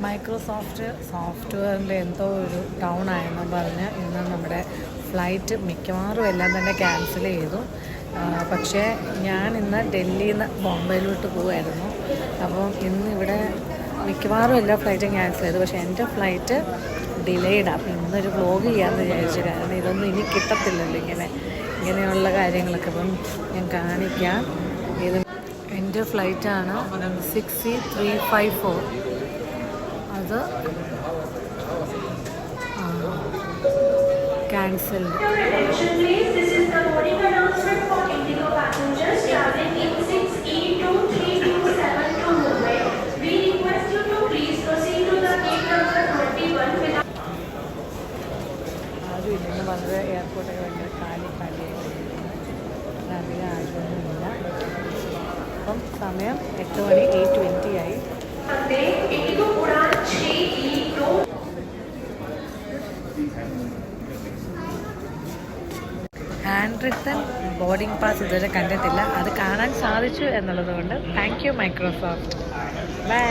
Microsoft സോഫ്റ്റ്വെയറിൻ്റെ എന്തോ ഒരു down ആയെന്നും പറഞ്ഞ് ഇന്ന് നമ്മുടെ ഫ്ലൈറ്റ് മിക്കവാറും എല്ലാം തന്നെ ക്യാൻസൽ ചെയ്തു. പക്ഷേ ഞാൻ ഇന്ന് ഡൽഹിയിൽ നിന്ന് ബോംബെയിലോട്ട് പോകുമായിരുന്നു. അപ്പം ഇന്നിവിടെ മിക്കവാറും എല്ലാ ഫ്ലൈറ്റും ക്യാൻസൽ ചെയ്തു. പക്ഷേ എൻ്റെ ഫ്ലൈറ്റ് ഡിലേയ്ഡാണ്. അപ്പം ഇന്നൊരു വ്ലോഗ് ചെയ്യാമെന്ന് വിചാരിച്ചു. കാരണം ഇതൊന്നും ഇനി കിട്ടത്തില്ലല്ലോ ഇങ്ങനെയുള്ള കാര്യങ്ങളൊക്കെ. അപ്പം ഞാൻ കാണിക്കാം. ഇത് എൻ്റെ ഫ്ലൈറ്റാണ് 6C354. അത് ക്യാൻസൽഡ്. ആരും ഇല്ലെന്ന് വളരെ എയർപോർട്ടൊക്കെ ഭയങ്കര കാലിയായിട്ടിരിക്കുന്നു. അധികം ആരുമൊന്നുമില്ല. അപ്പം സമയം 8 മണി 8:20 ആയി. ഹാൻഡ് റിട്ടൺ ബോർഡിംഗ് പാസ് ഇതുവരെ കണ്ടിട്ടില്ല. അത് കാണാൻ സാധിച്ചു എന്നുള്ളത് കൊണ്ട് thank you Microsoft. Bye.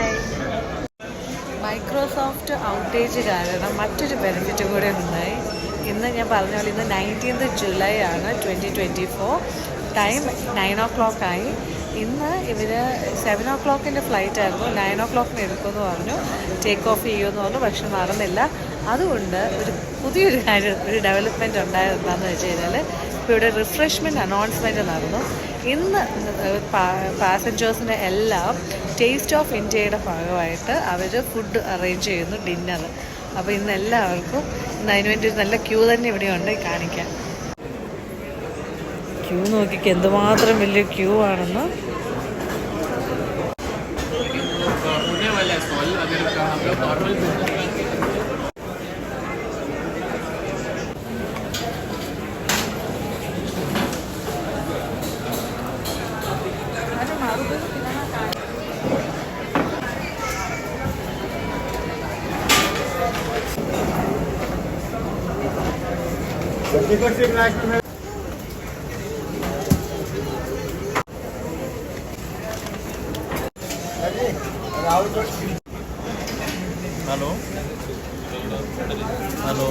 Microsoft outage കാരണം മറ്റൊരു ബെനിഫിറ്റ് കൂടെ ഉണ്ടായി. ഇന്ന് ഞാൻ പറഞ്ഞ പോലെ ഇന്ന് 19th ജൂലൈ ആണ് 2024. ടൈം 9 o'clock ആയി. ഇന്ന് ഇവർ 7 o'clock ഫ്ലൈറ്റ് ആയിരുന്നു. 9 o'clock എടുക്കുമെന്ന് പറഞ്ഞു, ടേക്ക് ഓഫ് ചെയ്യുമെന്ന് പറഞ്ഞു. പക്ഷെ നടന്നില്ല. അതുകൊണ്ട് പുതിയൊരു കാര്യം, ഒരു ഡെവലപ്മെൻറ്റ് ഉണ്ടായത് എന്താണെന്ന് വെച്ച് കഴിഞ്ഞാൽ, ഇപ്പോൾ ഇവിടെ റിഫ്രഷ്മെൻറ്റ് അനൗൺസ്മെൻറ്റ് നടന്നു. ഇന്ന് പാസഞ്ചേഴ്സിന് എല്ലാം ടേസ്റ്റ് ഓഫ് ഇന്ത്യയുടെ ഭാഗമായിട്ട് അവർ ഫുഡ് അറേഞ്ച് ചെയ്യുന്നു, ഡിന്നർ. അപ്പോൾ ഇന്ന് എല്ലാവർക്കും അതിനുവേണ്ടി നല്ല ക്യൂ തന്നെ ഇവിടെയുണ്ട്. കാണിക്കാൻ ക്യൂ നോക്കിക്ക് എന്തുമാത്രം വലിയ ക്യൂ ആണെന്ന്. Hello hello